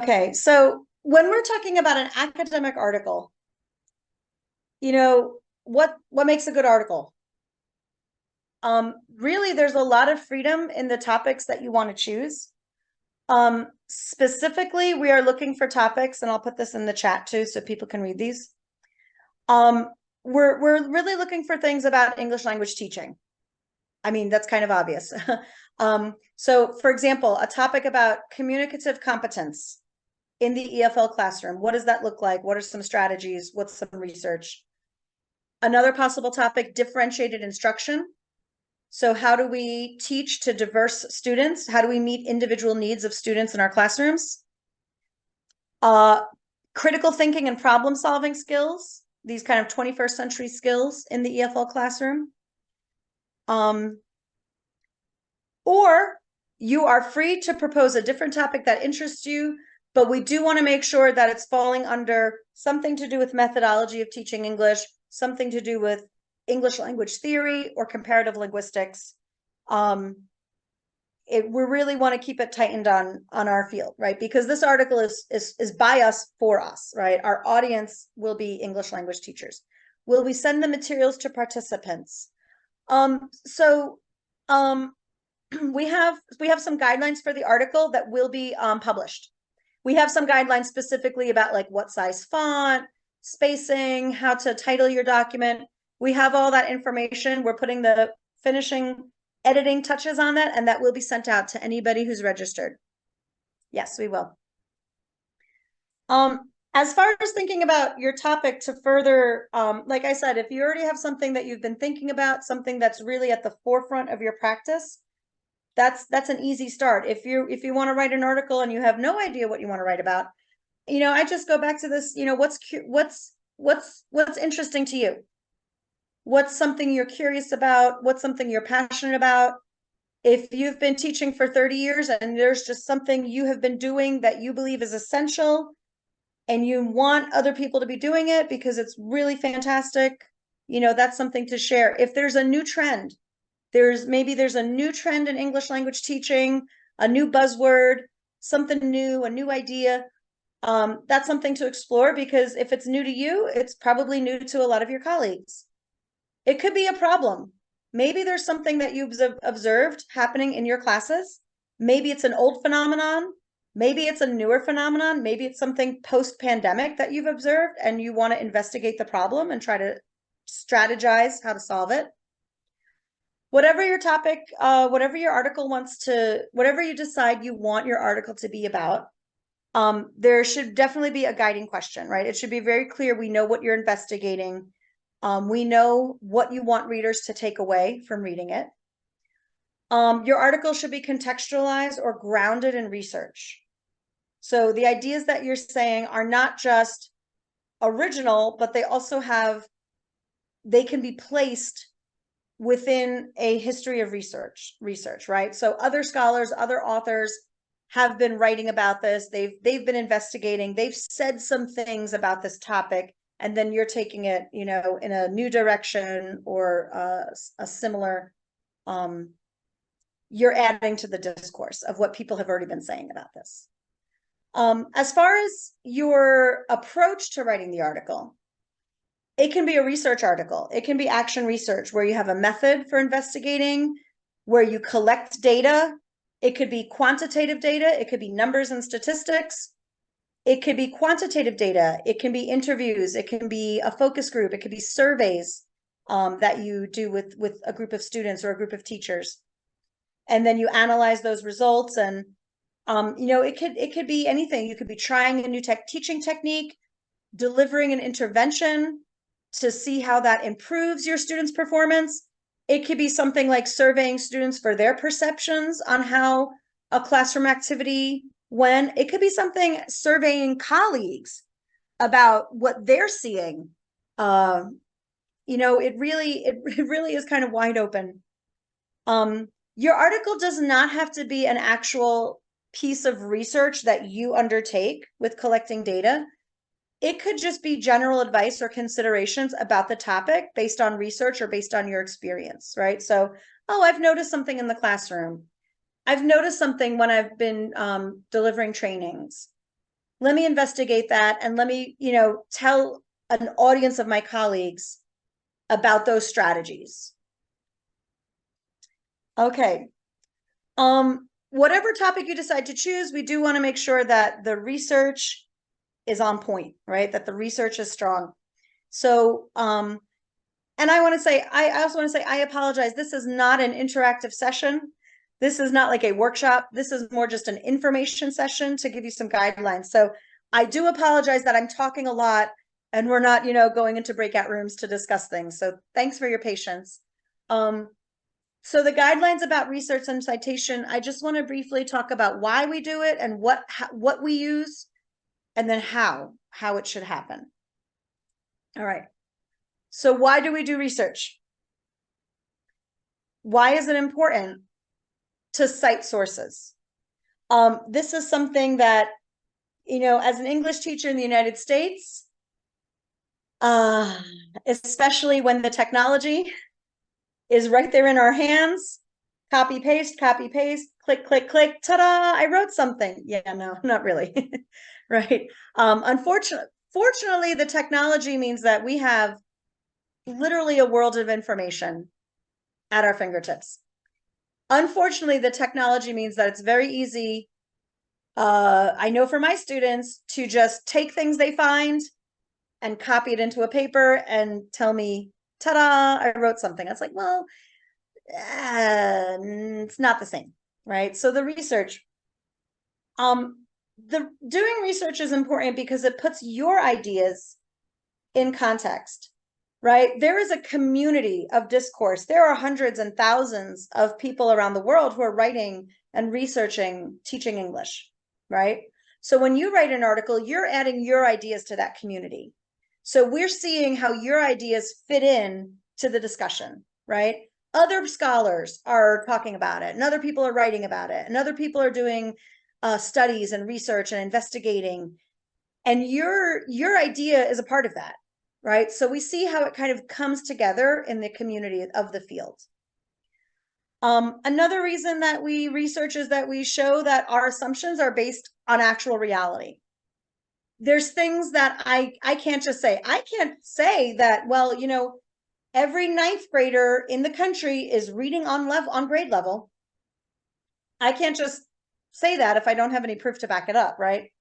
Okay, so when we're talking about an academic article, what makes a good article? Really, there's a lot of freedom in the topics that you want to choose. Specifically, we are looking for topics, and I'll put this in the chat too, so people can read these. Um, we're really looking for things about English language teaching. I mean, that's kind of obvious. So for example, a topic about communicative competence in the EFL classroom. What does that look like? What are some strategies? What's some research? Another possible topic, differentiated instruction. So how do we teach to diverse students? How do we meet individual needs of students in our classrooms? Critical thinking and problem solving skills, these kind of 21st century skills in the EFL classroom. Or you are free to propose a different topic that interests you, but we do want to make sure that it's falling under something to do with methodology of teaching English, something to do with English language theory or comparative linguistics. We really want to keep it tightened on our field, right? Because this article is by us for us, right? Our audience will be English language teachers. Will we send the materials to participants? So we have some guidelines for the article that will be published. We have some guidelines specifically about like what size font, spacing, how to title your document. We have all that information. We're putting the finishing editing touches on that, and that will be sent out to anybody who's registered. Yes, we will. As far as thinking about your topic to further, like I said, if you already have something that you've been thinking about, something that's really at the forefront of your practice, that's an easy start. If you want to write an article and you have no idea what you want to write about, I just go back to this, what's interesting to you? What's something you're curious about? What's something you're passionate about? If you've been teaching for 30 years and there's just something you have been doing that you believe is essential and you want other people to be doing it because it's really fantastic, that's something to share. If there's a new trend, there's a new trend in English language teaching, a new buzzword, something new, a new idea. That's something to explore, because if it's new to you, it's probably new to a lot of your colleagues. It could be a problem. Maybe there's something that you've observed happening in your classes. Maybe it's an old phenomenon. Maybe it's a newer phenomenon. Maybe it's something post-pandemic that you've observed and you want to investigate the problem and try to strategize how to solve it. Whatever your topic, whatever your article whatever you decide you want your article to be about, there should definitely be a guiding question, right? It should be very clear. We know what you're investigating. We know what you want readers to take away from reading it. Your article should be contextualized or grounded in research. So the ideas that you're saying are not just original, but they can be placed within a history of research, right? So other scholars, other authors have been writing about this. They've been investigating. They've said some things about this topic, and then you're taking it, in a new direction or a similar. You're adding to the discourse of what people have already been saying about this. As far as your approach to writing the article, it can be a research article. It can be action research where you have a method for investigating, where you collect data. It could be quantitative data. It could be numbers and statistics. It could be quantitative data. It can be interviews. It can be a focus group. It could be surveys that you do with a group of students or a group of teachers. And then you analyze those results. And, it could be anything. You could be trying a new teaching technique, delivering an intervention to see how that improves your students' performance. It could be something like surveying students for their perceptions on how a classroom activity went. It could be something surveying colleagues about what they're seeing. It really is kind of wide open. Your article does not have to be an actual piece of research that you undertake with collecting data. It could just be general advice or considerations about the topic based on research or based on your experience, right? So, I've noticed something in the classroom. I've noticed something when I've been delivering trainings. let me investigate that, and let me, tell an audience of my colleagues about those strategies. Okay. Whatever topic you decide to choose, we do want to make sure that the research is on point, right? That the research is strong. So, and I want to say, I also want to say, I apologize. This is not an interactive session. This is not like a workshop. This is more just an information session to give you some guidelines. So I do apologize that I'm talking a lot and we're not, going into breakout rooms to discuss things. So thanks for your patience. So the guidelines about research and citation, I just want to briefly talk about why we do it and what we use, and then how it should happen. All right. So why do we do research? Why is it important to cite sources? This is something that, as an English teacher in the United States, especially when the technology is right there in our hands, copy, paste, click, click, click, ta-da, I wrote something. Yeah, no, not really, right? Fortunately, the technology means that we have literally a world of information at our fingertips. Unfortunately, the technology means that it's very easy, I know for my students, to just take things they find and copy it into a paper and tell me, ta-da, I wrote something. It's like, well, it's not the same, right? So the research, doing research is important because it puts your ideas in context, right? There is a community of discourse. There are hundreds and thousands of people around the world who are writing and researching teaching English, right? So when you write an article, you're adding your ideas to that community. So we're seeing how your ideas fit in to the discussion, right? Other scholars are talking about it, and other people are writing about it, and other people are doing studies and research and investigating. And your idea is a part of that, right? So we see how it kind of comes together in the community of the field. Another reason that we research is that we show that our assumptions are based on actual reality. There's things that I can't just say. I can't say that, well, every ninth grader in the country is reading on grade level. I can't just say that if I don't have any proof to back it up, right?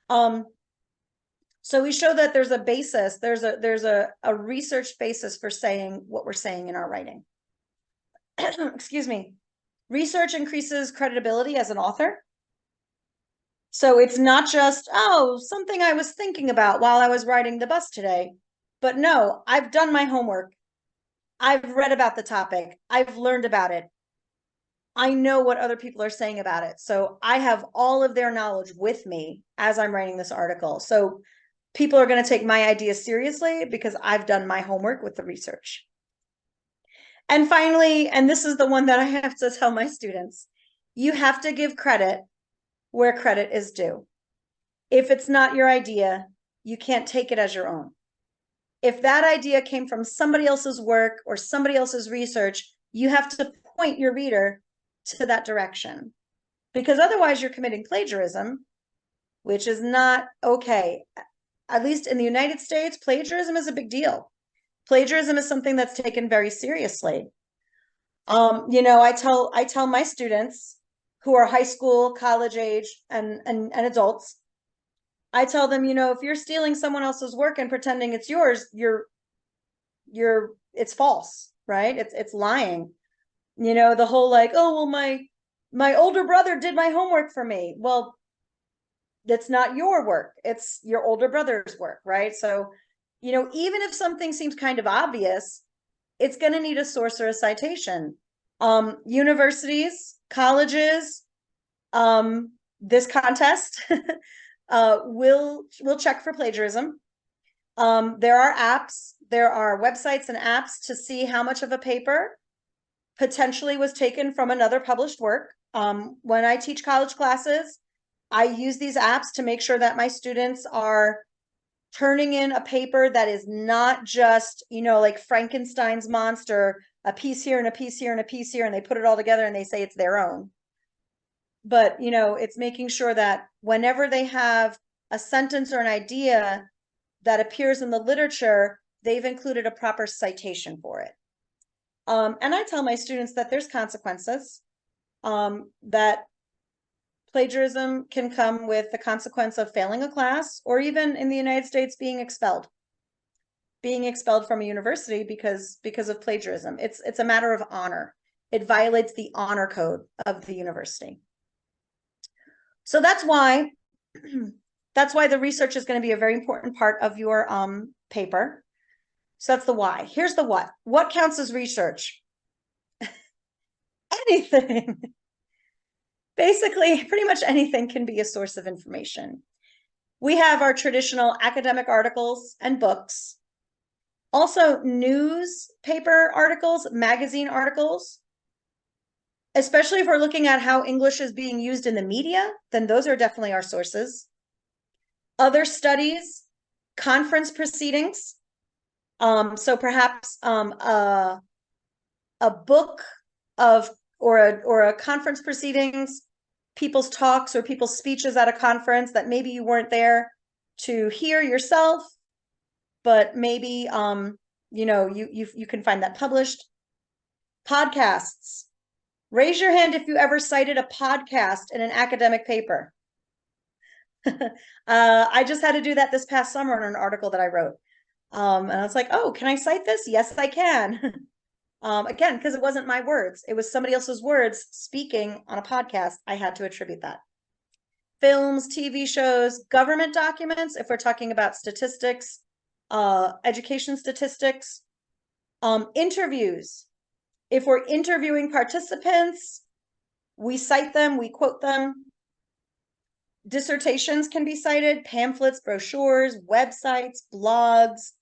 So we show that there's a basis, there's a research basis for saying what we're saying in our writing. Excuse me. Research increases credibility as an author. So it's not just, oh, something I was thinking about while I was riding the bus today. But no, I've done my homework. I've read about the topic. I've learned about it. I know what other people are saying about it. So I have all of their knowledge with me as I'm writing this article. So people are going to take my ideas seriously because I've done my homework with the research. And finally, and this is the one that I have to tell my students, you have to give credit where credit is due. If it's not your idea, you can't take it as your own. If that idea came from somebody else's work or somebody else's research, you have to point your reader to that direction, because otherwise you're committing plagiarism, which is not okay. At least in the United States, plagiarism is a big deal. Plagiarism is something that's taken very seriously. I tell my students who are high school, college age, and adults, I tell them, if you're stealing someone else's work and pretending it's yours, it's false, right? It's lying. The whole like, oh, well, my older brother did my homework for me. Well, that's not your work. It's your older brother's work, right? So, even if something seems kind of obvious, it's going to need a source or a citation. Universities, colleges, this contest will check for plagiarism. There are apps, there are websites and apps to see how much of a paper potentially was taken from another published work. When I teach college classes, I use these apps to make sure that my students are turning in a paper that is not just, like Frankenstein's monster, a piece here and a piece here and a piece here, and they put it all together and they say it's their own. but you know, it's making sure that whenever they have a sentence or an idea that appears in the literature, they've included a proper citation for it. And I tell my students that there's consequences, that plagiarism can come with the consequence of failing a class, or even in the United States, being expelled from a university because of plagiarism. It's a matter of honor. It violates the honor code of the university. So that's why the research is going to be a very important part of your paper. So that's the why. Here's the what. What counts as research? Anything. Basically, pretty much anything can be a source of information. We have our traditional academic articles and books. Also, newspaper articles, magazine articles. Especially if we're looking at how English is being used in the media, then those are definitely our sources. Other studies, conference proceedings. So perhaps a book of or a conference proceedings, people's talks or people's speeches at a conference that maybe you weren't there to hear yourself, but maybe you know, you can find that published. Podcasts. Raise your hand if you ever cited a podcast in an academic paper. I just had to do that this past summer in an article that I wrote. And I was like, oh, can I cite this? Yes, I can. Again, because it wasn't my words. It was somebody else's words speaking on a podcast. I had to attribute that. Films, TV shows, government documents, if we're talking about statistics, education statistics, interviews. If we're interviewing participants, we cite them, we quote them. Dissertations can be cited, pamphlets, brochures, websites, blogs,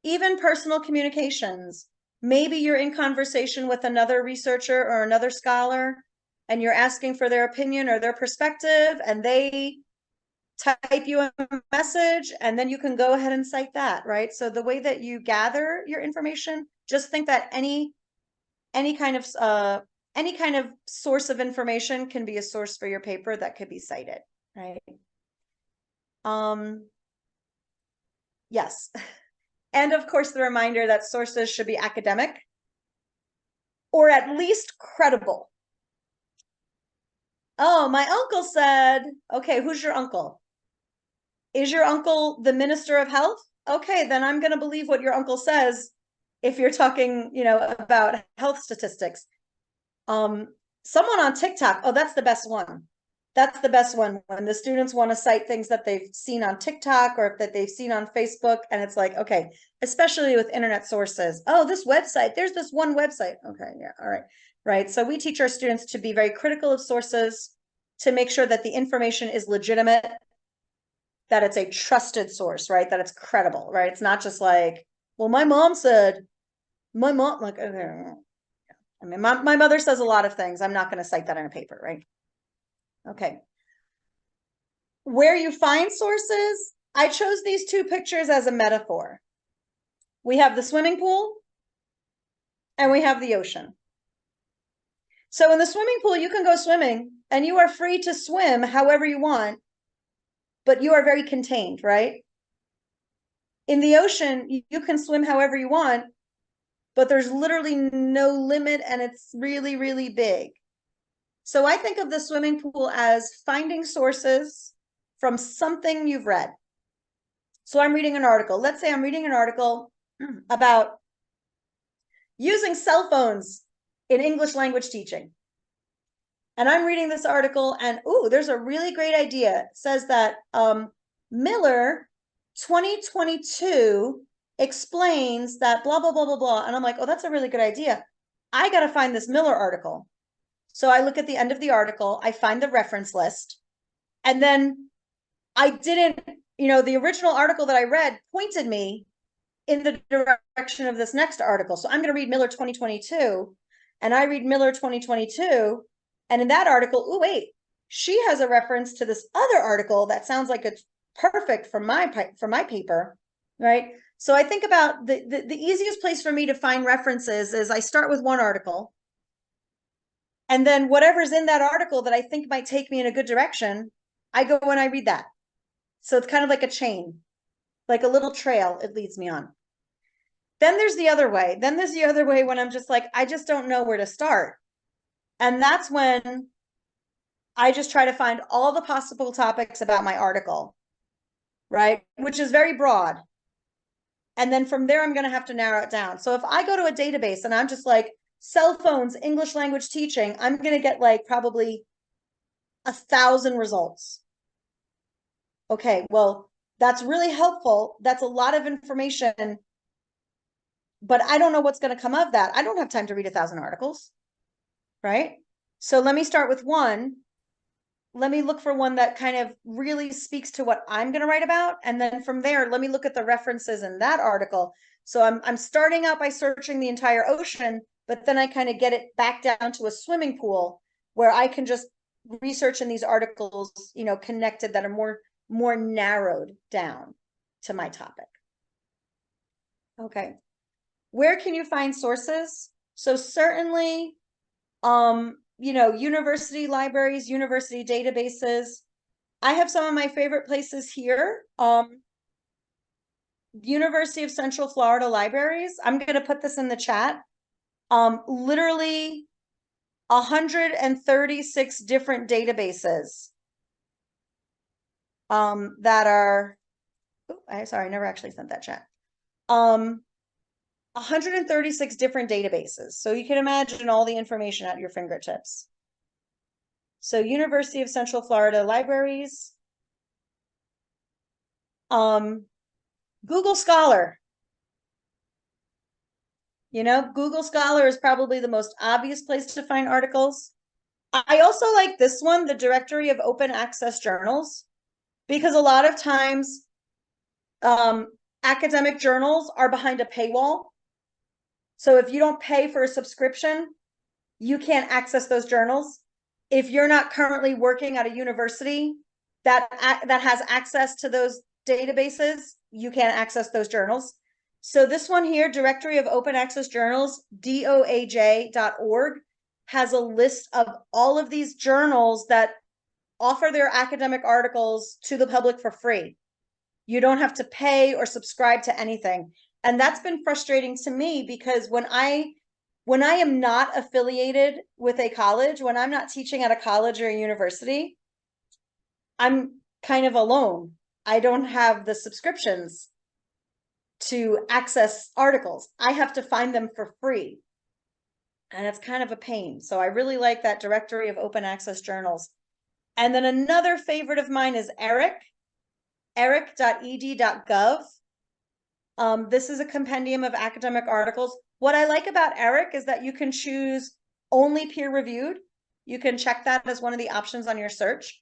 even personal communications. Maybe you're in conversation with another researcher or another scholar, and you're asking for their opinion or their perspective, and they type you a message, and then you can go ahead and cite that, right? So the way that you gather your information, just think that any kind of source of information can be a source for your paper that could be cited, right? Yes. And of course, the reminder that sources should be academic or at least credible. Oh, my uncle said, okay, who's your uncle? Is your uncle the Minister of Health? Okay, then I'm going to believe what your uncle says if you're talking, you know, about health statistics. Someone on TikTok, oh, that's the best one. That's the best one, when the students want to cite things that they've seen on TikTok or that they've seen on Facebook. And it's like, okay, especially with internet sources. Oh, this website, there's this one website. Okay, yeah, all right. Right. So we teach our students to be very critical of sources, to make sure that the information is legitimate, that it's a trusted source, right? That it's credible, right? It's not just like, well, my mom said, my mom, like, okay. I mean, my mother says a lot of things. I'm not going to cite that in a paper, right? Okay. Where you find sources, I chose these two pictures as a metaphor. We have the swimming pool and we have the ocean. So in the swimming pool, you can go swimming and you are free to swim however you want, but you are very contained, right? In the ocean, you can swim however you want, but there's literally no limit and it's really, really big. So I think of the swimming pool as finding sources from something you've read. So I'm reading an article. Let's say I'm reading an article about using cell phones in English language teaching. And I'm reading this article and, ooh, there's a really great idea. It says that Miller 2022 explains that blah, blah, blah, blah, blah. And I'm like, oh, that's a really good idea. I got to find this Miller article. So I look at the end of the article, I find the reference list, and then I didn't, you know, the original article that I read pointed me in the direction of this next article. So I'm going to read Miller 2022, and I read Miller 2022, and in that article, oh, wait, she has a reference to this other article that sounds like it's perfect for my paper, right? So I think about the easiest place for me to find references is I start with one article, And then whatever's in that article that I think might take me in a good direction, I go and I read that. So it's kind of like a chain, like a little trail it leads me on. Then there's the other way. Then there's the other way when I'm just like, I just don't know where to start. And that's when I just try to find all the possible topics about my article, right? Which is very broad. And then from there, I'm going to have to narrow it down. So if I go to a database and I'm just like, cell phones, English language teaching, I'm going to get like probably 1,000 results. Okay, well, that's really helpful. That's a lot of information, but I don't know what's going to come of that. I don't have time to read 1,000 articles, right? So let me start with one. Let me look for one that kind of really speaks to what I'm going to write about. And then from there, let me look at the references in that article. So I'm starting out by searching the entire ocean, but then I kind of get it back down to a swimming pool where I can just research in these articles, you know, connected that are more narrowed down to my topic. Okay. Where can you find sources? So certainly, you know, university libraries, university databases. I have some of my favorite places here. University of Central Florida libraries. I'm going to put this in the chat. Literally 136 different databases that are, sorry, I never actually sent that chat. 136 different databases. So you can imagine all the information at your fingertips. So University of Central Florida libraries. Google Scholar. You know, Google Scholar is probably the most obvious place to find articles. I also like this one, the Directory of Open Access Journals, because a lot of times academic journals are behind a paywall. So if you don't pay for a subscription, you can't access those journals. If you're not currently working at a university that has access to those databases, you can't access those journals. So this one here, Directory of Open Access Journals, DOAJ.org, has a list of all of these journals that offer their academic articles to the public for free. You don't have to pay or subscribe to anything. And that's been frustrating to me because when I am not affiliated with a college, when I'm not teaching at a college or a university, I'm kind of alone. I don't have the subscriptions to access articles. I have to find them for free. And it's kind of a pain. So I really like that Directory of Open Access Journals. And then another favorite of mine is ERIC, eric.ed.gov. This is a compendium of academic articles. What I like about ERIC is that you can choose only peer-reviewed. You can check that as one of the options on your search.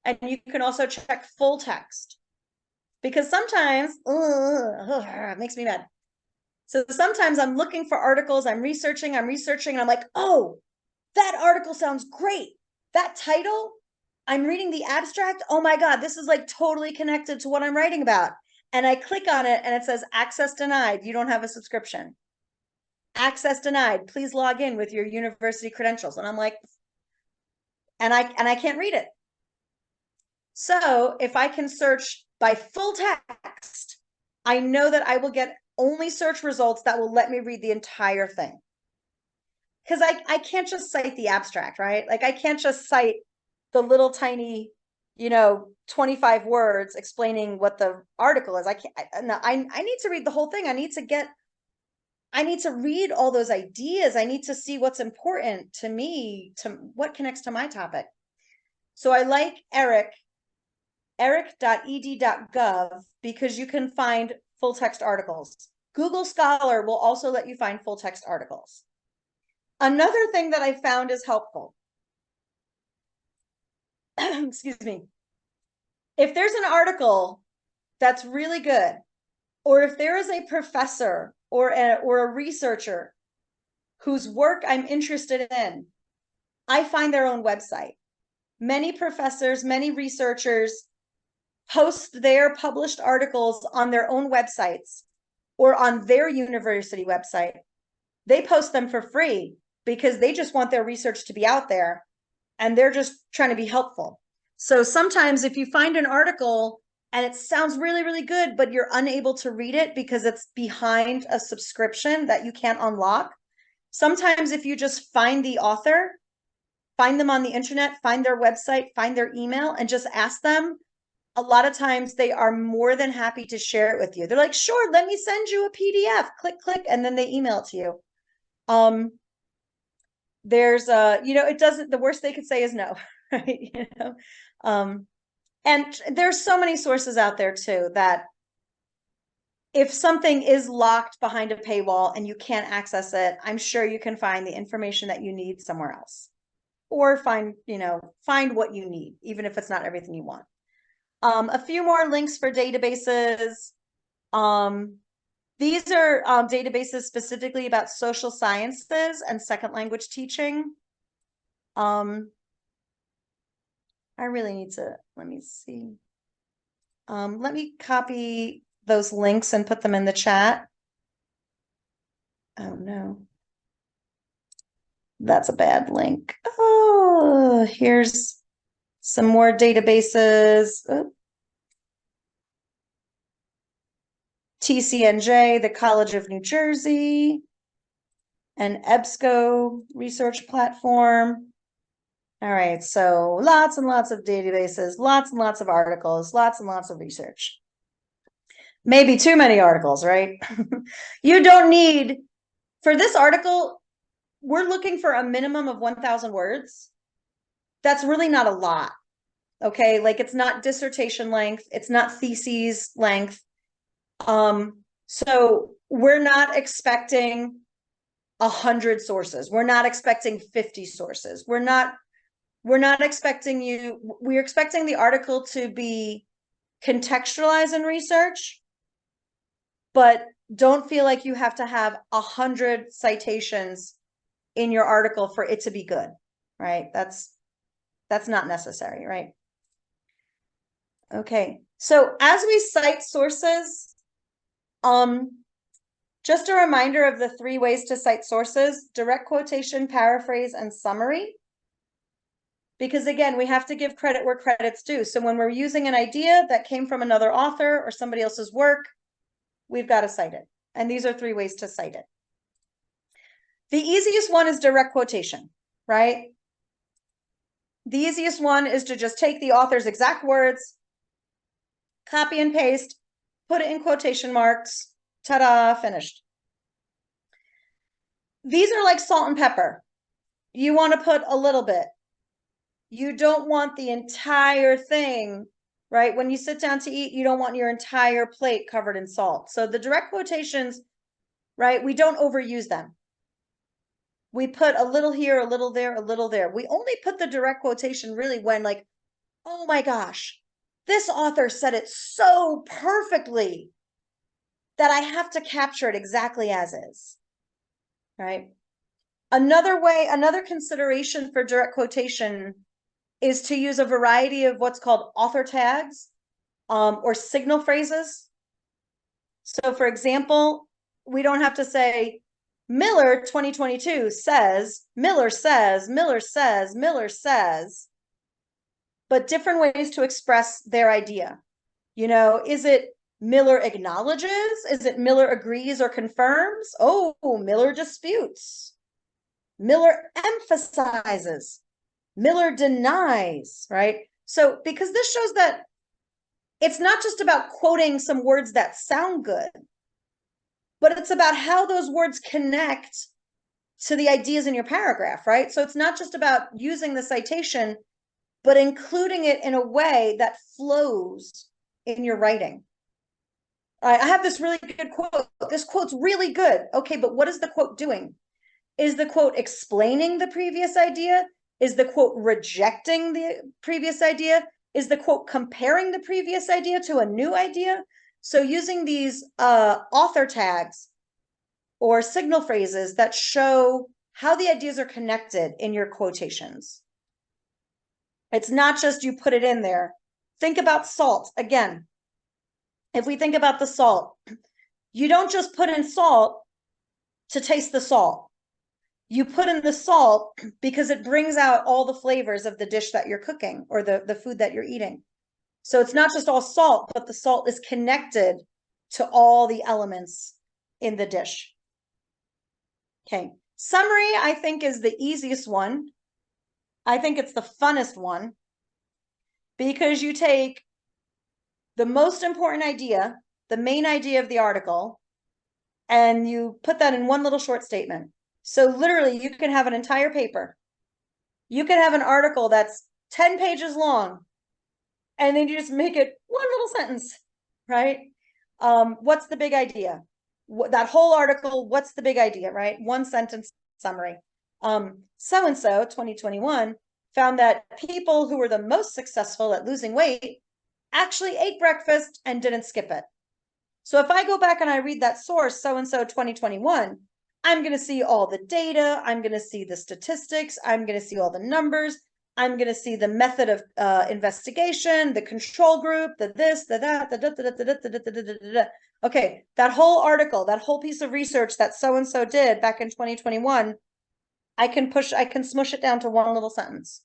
And you can also check full text. Because sometimes, it makes me mad. So sometimes I'm looking for articles, I'm researching, and I'm like, oh, that article sounds great. That title, I'm reading the abstract. Oh my God, this is like totally connected to what I'm writing about. And I click on it and it says access denied. You don't have a subscription. Access denied. Please log in with your university credentials. And I'm like, and I can't read it. So if I can search by full text, I know that I will get only search results that will let me read the entire thing. Because I can't just cite the abstract, right? Like I can't just cite the little tiny, 25 words explaining what the article is. I can't, I need to read the whole thing. I need to read all those ideas. I need to see what's important to me, to what connects to my topic. So I like ERIC, eric.ed.gov, because you can find full text articles. Google Scholar will also let you find full text articles. Another thing that I found is helpful. Excuse me. If there's an article that's really good, or if there is a professor or a researcher whose work I'm interested in, I find their own website. Many professors, many researchers post their published articles on their own websites or on their university website. They post them for free. because they just want their research to be out there and they're just trying to be helpful. So sometimes if you find an article and it sounds really, really good, but you're unable to read it because it's behind a subscription that you can't unlock, sometimes if you just find the author, find them on the internet, find their website, find their email, and just ask them, a lot of times they are more than happy to share it with you. They're like, sure, let me send you a PDF, click, and then they email it to you. There's it doesn't, the worst they could say is no, right? And there's so many sources out there too, that if something is locked behind a paywall and you can't access it, I'm sure you can find the information that you need somewhere else, or find what you need, even if it's not everything you want. A few more links for databases. These are databases specifically about social sciences and second language teaching. I really need to, let me see. Let me copy those links and put them in the chat. Oh no. That's a bad link. Oh, here's some more databases. Oh. TCNJ, the College of New Jersey, and EBSCO research platform. All right, so lots and lots of databases, lots and lots of articles, lots and lots of research. Maybe too many articles, right? You don't need, for this article, we're looking for a minimum of 1,000 words. That's really not a lot, okay? Like, it's not dissertation length, it's not theses length. So we're not expecting 100 sources. We're not expecting 50 sources. We're not expecting we're expecting the article to be contextualized in research, but don't feel like you have to have 100 citations in your article for it to be good, right? That's not necessary, right? Okay, so as we cite sources, just a reminder of the 3 ways to cite sources: direct quotation, paraphrase, and summary. Because again, we have to give credit where credit's due. So when we're using an idea that came from another author or somebody else's work, we've got to cite it. And these are 3 ways to cite it. The easiest one is direct quotation, right? The easiest one is to just take the author's exact words, copy and paste, put it in quotation marks, ta-da, finished. These are like salt and pepper. You want to put a little bit. You don't want the entire thing, right? When you sit down to eat, you don't want your entire plate covered in salt. So the direct quotations, right, we don't overuse them. We put a little here, a little there, a little there. We only put the direct quotation really when, like, oh my gosh, this author said it so perfectly that I have to capture it exactly as is, right? Another consideration for direct quotation is to use a variety of what's called author tags, or signal phrases. So for example, we don't have to say Miller 2022 says, Miller says, Miller says, Miller says, but different ways to express their idea. Is it Miller acknowledges? Is it Miller agrees or confirms? Oh, Miller disputes. Miller emphasizes. Miller denies, right? So because this shows that it's not just about quoting some words that sound good, but it's about how those words connect to the ideas in your paragraph, right? So it's not just about using the citation, but including it in a way that flows in your writing. I have this really good quote. This quote's really good. Okay, but what is the quote doing? Is the quote explaining the previous idea? Is the quote rejecting the previous idea? Is the quote comparing the previous idea to a new idea? So using these author tags or signal phrases that show how the ideas are connected in your quotations. It's not just you put it in there. Think about salt again. If we think about the salt, you don't just put in salt to taste the salt. You put in the salt because it brings out all the flavors of the dish that you're cooking or the food that you're eating. So it's not just all salt, but the salt is connected to all the elements in the dish. Okay. Summary, I think, is the easiest one. I think it's the funnest one because you take the most important idea, the main idea of the article, and you put that in one little short statement. So literally, you can have an entire paper. You can have an article that's 10 pages long, and then you just make it one little sentence, right? What's the big idea? That whole article, what's the big idea, right? One sentence summary. So-and-so, 2021, found that people who were the most successful at losing weight actually ate breakfast and didn't skip it. So if I go back and I read that source, so-and-so 2021, I'm going to see all the data. I'm going to see the statistics. I'm going to see all the numbers. I'm going to see the method of investigation, the control group, the this, the that, the da, da, da, da, da, da, da, da, da. Okay, that whole article, that whole piece of research that so-and-so did back in 2021, I can smush it down to one little sentence.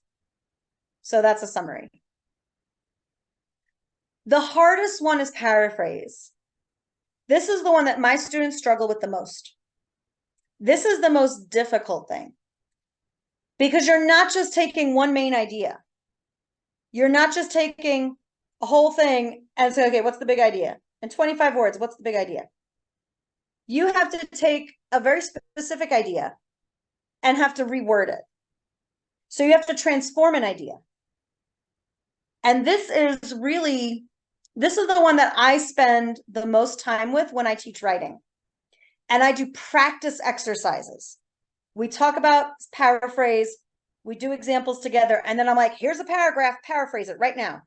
So that's a summary. The hardest one is paraphrase. This is the one that my students struggle with the most. This is the most difficult thing because you're not just taking one main idea. You're not just taking a whole thing and say, okay, what's the big idea? In 25 words, what's the big idea? You have to take a very specific idea and have to reword it. So you have to transform an idea. And this is the one that I spend the most time with when I teach writing. And I do practice exercises. We talk about paraphrase, we do examples together, and then I'm like, here's a paragraph, paraphrase it right now.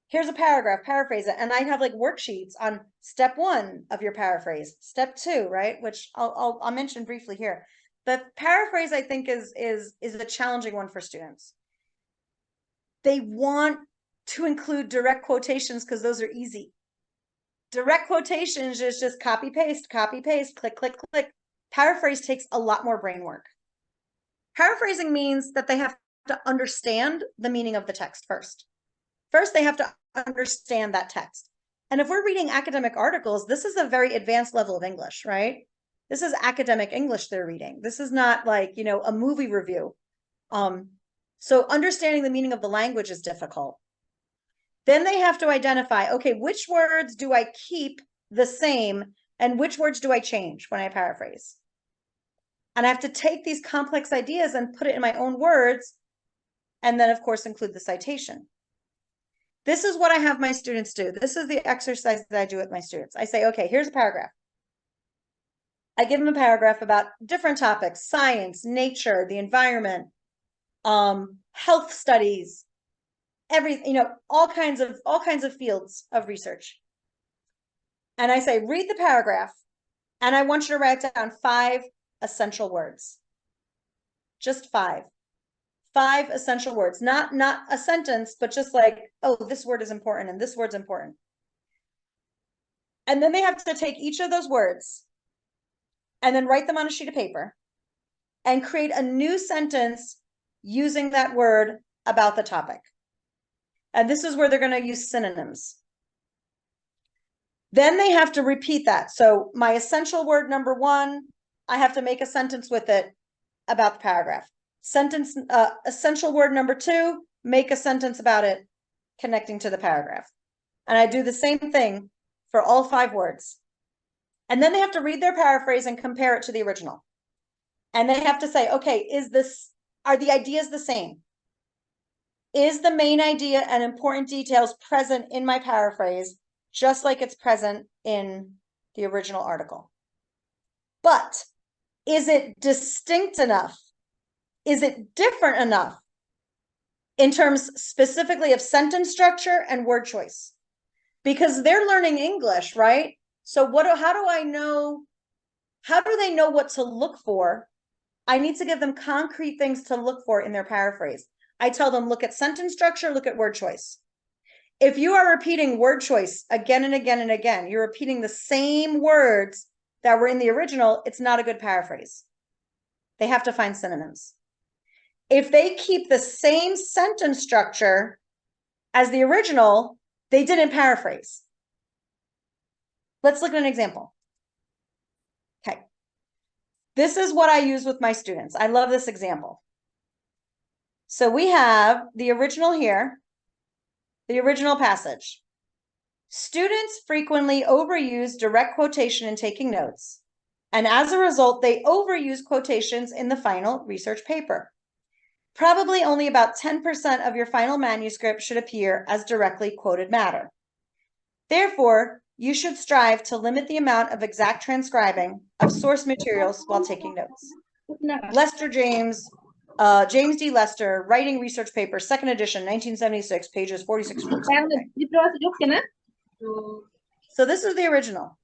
Here's a paragraph, paraphrase it. And I have like worksheets on step 1 of your paraphrase, step 2, right? Which I'll mention briefly here. The paraphrase, I think, is a challenging one for students. They want to include direct quotations because those are easy. Direct quotations is just copy, paste, click, click, click. Paraphrase takes a lot more brain work. Paraphrasing means that they have to understand the meaning of the text first. First, they have to understand that text. And if we're reading academic articles, this is a very advanced level of English, right? This is academic English they're reading. This is not like, a movie review. So understanding the meaning of the language is difficult. Then they have to identify, okay, which words do I keep the same and which words do I change when I paraphrase? And I have to take these complex ideas and put it in my own words, and then, of course, include the citation. This is what I have my students do. This is the exercise that I do with my students. I say, okay, here's a paragraph. I give them a paragraph about different topics: science, nature, the environment, health studies, everything, all kinds of fields of research. And I say, read the paragraph, and I want you to write down 5 essential words. Just 5 essential words, not a sentence, but just like, oh, this word is important and this word's important. And then they have to take each of those words and then write them on a sheet of paper and create a new sentence using that word about the topic. And this is where they're going to use synonyms. Then they have to repeat that. So my essential word number 1, I have to make a sentence with it about the paragraph. Essential word number 2, make a sentence about it connecting to the paragraph. And I do the same thing for all 5 words. And then they have to read their paraphrase and compare it to the original. And they have to say, okay, are the ideas the same? Is the main idea and important details present in my paraphrase, just like it's present in the original article? But is it distinct enough? Is it different enough in terms specifically of sentence structure and word choice? Because they're learning English, right? So how do they know what to look for? I need to give them concrete things to look for in their paraphrase. I tell them, look at sentence structure, look at word choice. If you are repeating word choice again and again and again, you're repeating the same words that were in the original, it's not a good paraphrase. They have to find synonyms. If they keep the same sentence structure as the original, they didn't paraphrase. Let's look at an example. Okay. This is what I use with my students. I love this example. So we have the original here, the original passage. Students frequently overuse direct quotation in taking notes, and as a result, they overuse quotations in the final research paper. Probably only about 10% of your final manuscript should appear as directly quoted matter. Therefore, you should strive to limit the amount of exact transcribing of source materials while taking notes. Lester James, James D. Lester, Writing Research Paper, 2nd edition, 1976, pages 46 to 47. So this is the original.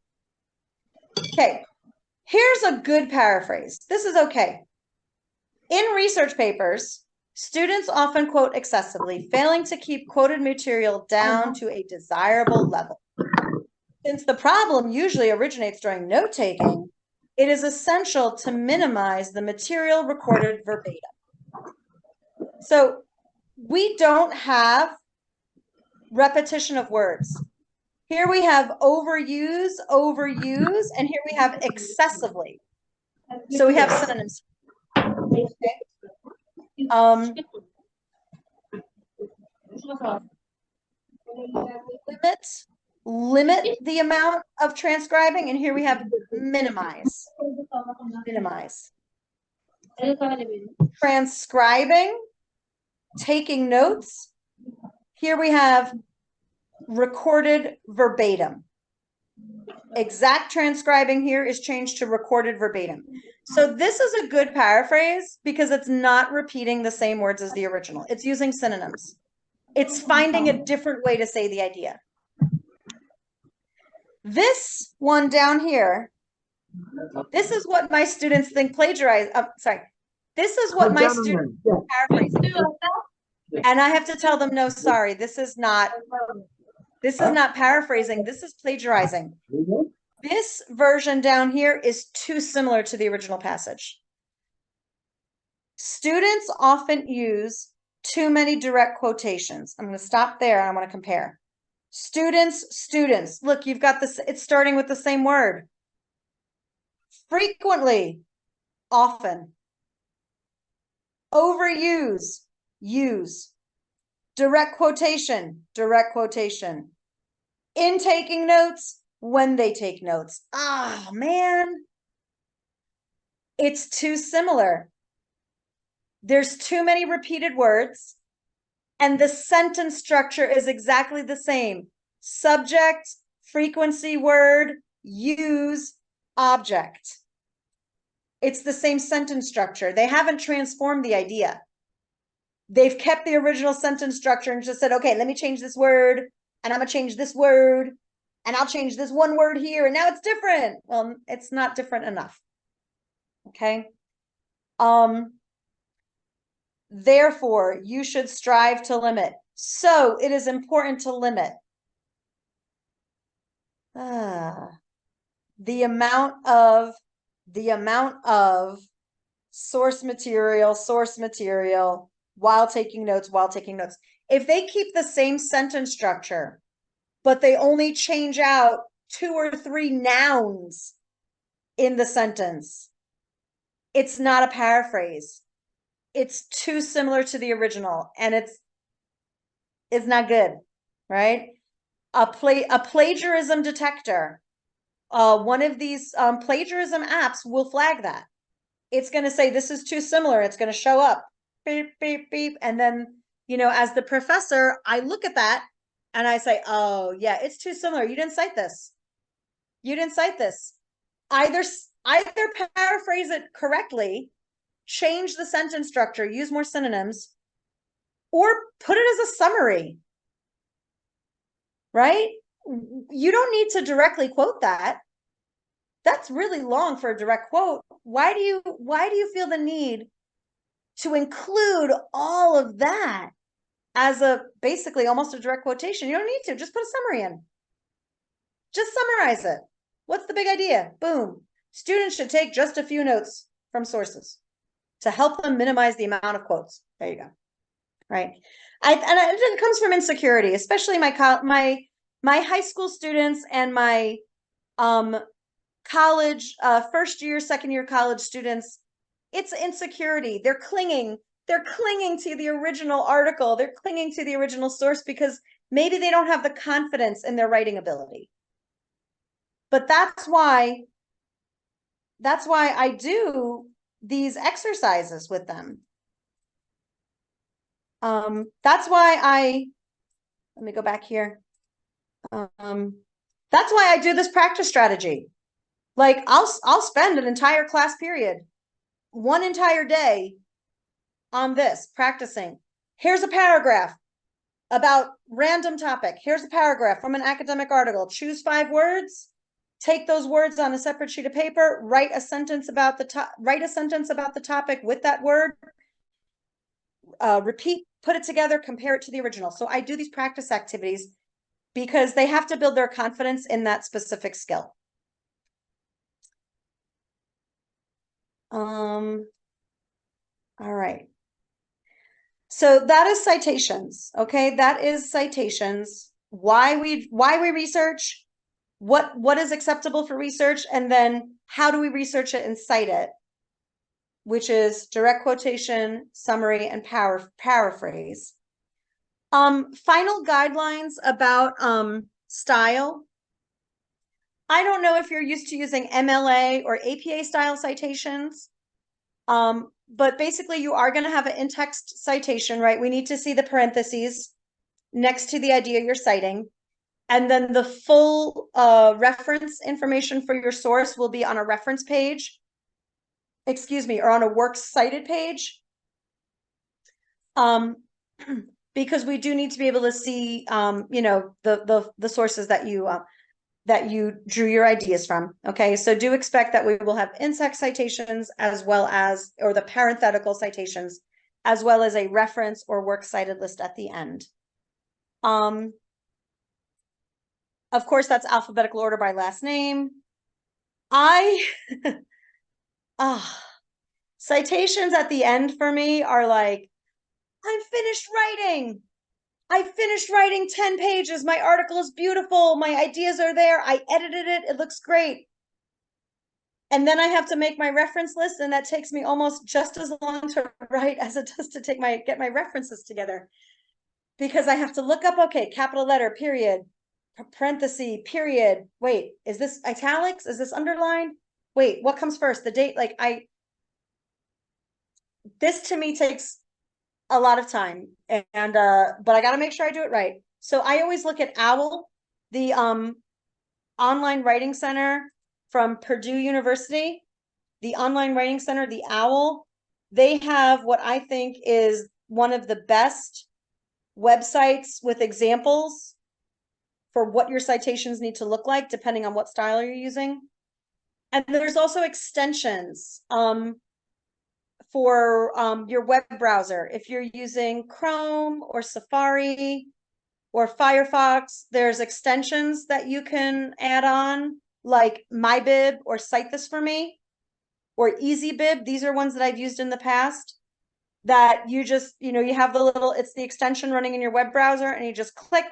Okay, here's a good paraphrase. This is okay. In research papers, students often quote excessively, failing to keep quoted material down to a desirable level. Since the problem usually originates during note-taking, it is essential to minimize the material recorded verbatim. So we don't have repetition of words. Here we have overuse, and here we have excessively. So we have synonyms. Okay. Limit the amount of transcribing, and here we have minimize. Transcribing, taking notes. Here we have recorded verbatim. Exact transcribing here is changed to recorded verbatim. So this is a good paraphrase because it's not repeating the same words as the original. It's using synonyms. It's finding a different way to say the idea. This one down here, this is what my students think plagiarize. This is what my students paraphrasing. And I have to tell them, no, sorry, this is not paraphrasing. This is plagiarizing. This version down here is too similar to the original passage. Students often use too many direct quotations. I'm going to stop there and I want to compare. Students. Look, you've got this. It's starting with the same word. Frequently, often. Overuse, use. Direct quotation. In taking notes, when they take notes. Ah, man. It's too similar. There's too many repeated words, and the sentence structure is exactly the same. Subject, frequency word, use, object. It's the same sentence structure. They haven't transformed the idea. They've kept the original sentence structure and just said, okay, let me change this word, and I'm gonna change this word, and I'll change this one word here, and now it's different. Well, it's not different enough. Okay. Therefore, you should strive to limit. So it is important to limit the amount of source material while taking notes. If they keep the same sentence structure, but they only change out 2 or 3 nouns in the sentence, it's not a paraphrase. It's too similar to the original, and it's not good, right? A plagiarism detector, one of these plagiarism apps will flag that. It's going to say this is too similar. It's going to show up, beep, beep, beep, and then, you know, as the professor, I look at that and I say, oh yeah, it's too similar. You didn't cite this. Either paraphrase it correctly, change the sentence structure, use more synonyms, or put it as a summary, right? You don't need to directly quote that. That's really long for a direct quote. Why do you feel the need to include all of that as a basically almost a direct quotation? You don't need to. Just put a summary in. Just summarize it. What's the big idea? Boom. Students should take just a few notes from sources. to help them minimize the amount of quotes. There you go. Right. It comes from insecurity, especially my high school students and my college, first year, second year college students. It's insecurity. They're clinging to the original article. They're clinging to the original source because maybe they don't have the confidence in their writing ability. But that's why I do these exercises with them. That's why let me go back here. That's why I do this practice strategy. Like I'll spend an entire class period, one entire day on this practicing. Here's a paragraph about random topic. Here's a paragraph from an academic article. Choose 5 words, take those words on a separate sheet of paper, write a sentence about the topic with that word, repeat, put it together, compare it to the original. So I do these practice activities because they have to build their confidence in that specific skill. All right. So that is citations. Okay, that is citations. Why we research, what is acceptable for research, and then how do we research it and cite it, which is direct quotation, summary, and paraphrase. Final guidelines about style. I don't know if you're used to using MLA or APA style citations. But basically you are going to have an in-text citation, right? We need to see the parentheses next to the idea you're citing. And then the full reference information for your source will be on a reference page, or on a works cited page. Because we do need to be able to see, the sources that you drew your ideas from. Okay, so do expect that we will have in-text citations as well as, or the parenthetical citations, as well as a reference or works cited list at the end. Of course, that's alphabetical order by last name. Citations at the end for me are like, I'm finished writing. I finished writing 10 pages. My article is beautiful. My ideas are there. I edited it. It looks great. And then I have to make my reference list, and that takes me almost just as long to write as it does to get my references together. Because I have to look up, okay, capital letter, period, parenthesis, period. Wait, is this italics? Is this underlined? Wait, what comes first? The date? This to me takes a lot of time, and but I got to make sure I do it right. So I always look at OWL, the online writing center from Purdue University, the online writing center, the OWL. They have what I think is one of the best websites with examples for what your citations need to look like, depending on what style you're using. And there's also extensions for your web browser. If you're using Chrome or Safari or Firefox, there's extensions that you can add on, like MyBib or Cite This For Me or EasyBib. These are ones that I've used in the past that you just, you have it's the extension running in your web browser, and you just click,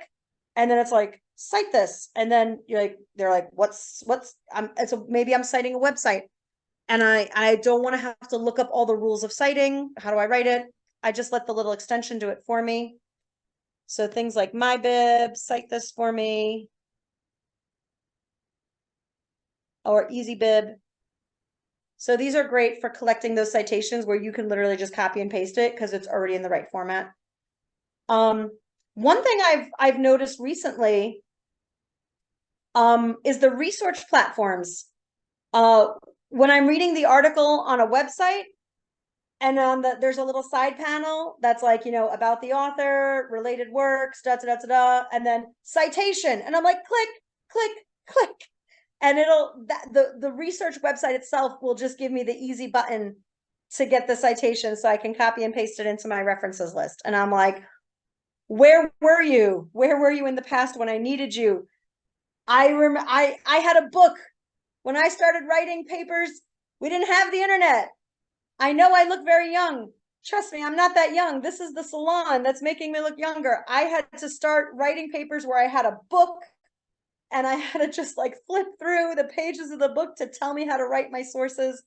and then it's like, cite this. And then they're like, maybe I'm citing a website, and I don't want to have to look up all the rules of citing. How do I write it? I just let the little extension do it for me. So things like MyBib, Cite This For Me, or EasyBib. So these are great for collecting those citations where you can literally just copy and paste it because it's already in the right format. One thing I've noticed recently is the research platforms. When I'm reading the article on a website, and there's a little side panel that's like, about the author, related works, and then citation. And I'm like, click, click, click. And the research website itself will just give me the easy button to get the citation so I can copy and paste it into my references list. And I'm like, where were you? Where were you in the past when I needed you? I had a book. When I started writing papers, we didn't have the internet. I know I look very young. Trust me, I'm not that young. This is the salon that's making me look younger. I had to start writing papers where I had a book and I had to just like flip through the pages of the book to tell me how to write my sources.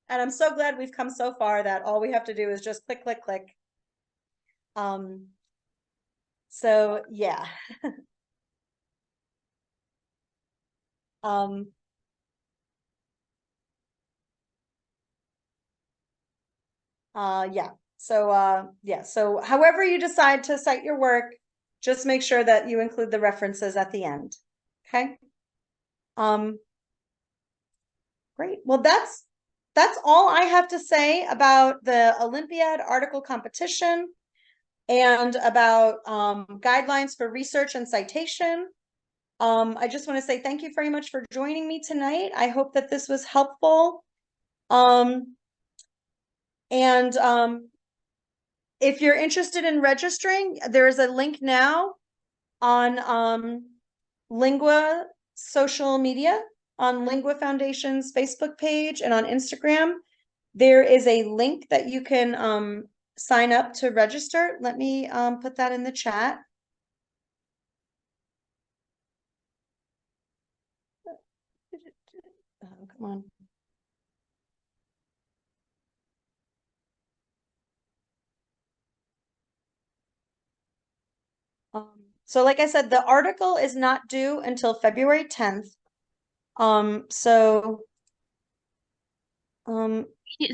And I'm so glad we've come so far that all we have to do is just click, click, click. So yeah. Um, yeah. Yeah. So however you decide to cite your work, just make sure that you include the references at the end. Okay. Um, great. Well, that's all I have to say about the Olympiad article competition and about guidelines for research and citation. I just want to say thank you very much for joining me tonight. I hope that this was helpful. And if you're interested in registering, there is a link now on Lingua social media, on Lingua Foundation's Facebook page and on Instagram. There is a link that you can sign up to register. Let me put that in the chat. Oh, come on. So like I said, the article is not due until February 10th. So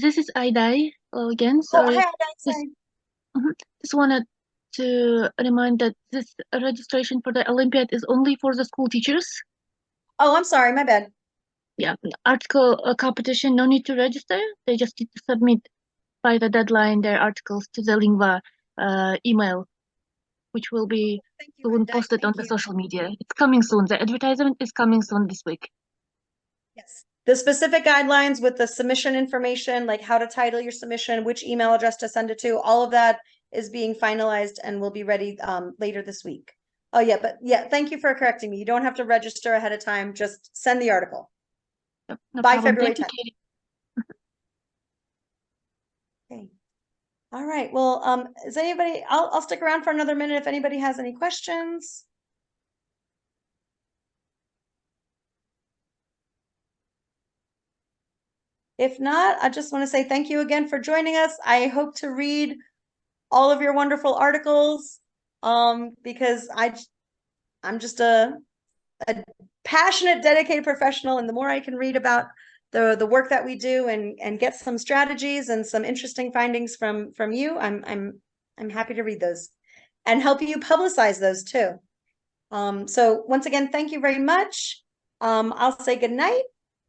This is Idai again. oh, Sorry. hi, Just, sorry. just wanted to remind that this registration for the Olympiad is only for the school teachers. Oh, I'm sorry, my bad. Yeah, article competition, no need to register. They just need to submit by the deadline their articles to the Lingua email, which will be Thank you, soon Idai. posted on Thank the you. social media. It's coming soon. The advertisement is coming soon this week. Yes. The specific guidelines with the submission information, like how to title your submission, which email address to send it to, all of that is being finalized and will be ready later this week. Oh yeah, but yeah, thank you for correcting me. You don't have to register ahead of time. Just send the article Yep, no by problem. February Thank you, 10th. Katie. Okay. All right. Well, is anybody, I'll stick around for another minute if anybody has any questions. If not, I just want to say thank you again for joining us. I hope to read all of your wonderful articles because I'm just a passionate, dedicated professional, and the more I can read about the work that we do and get some strategies and some interesting findings from you, I'm happy to read those and help you publicize those too. So once again, thank you very much. I'll say good night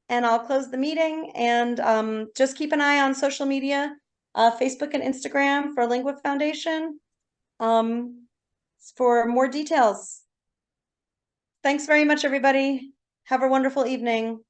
and I'll close the meeting and just keep an eye on social media, Facebook and Instagram for Lingua Foundation for more details. Thanks very much, everybody. Have a wonderful evening.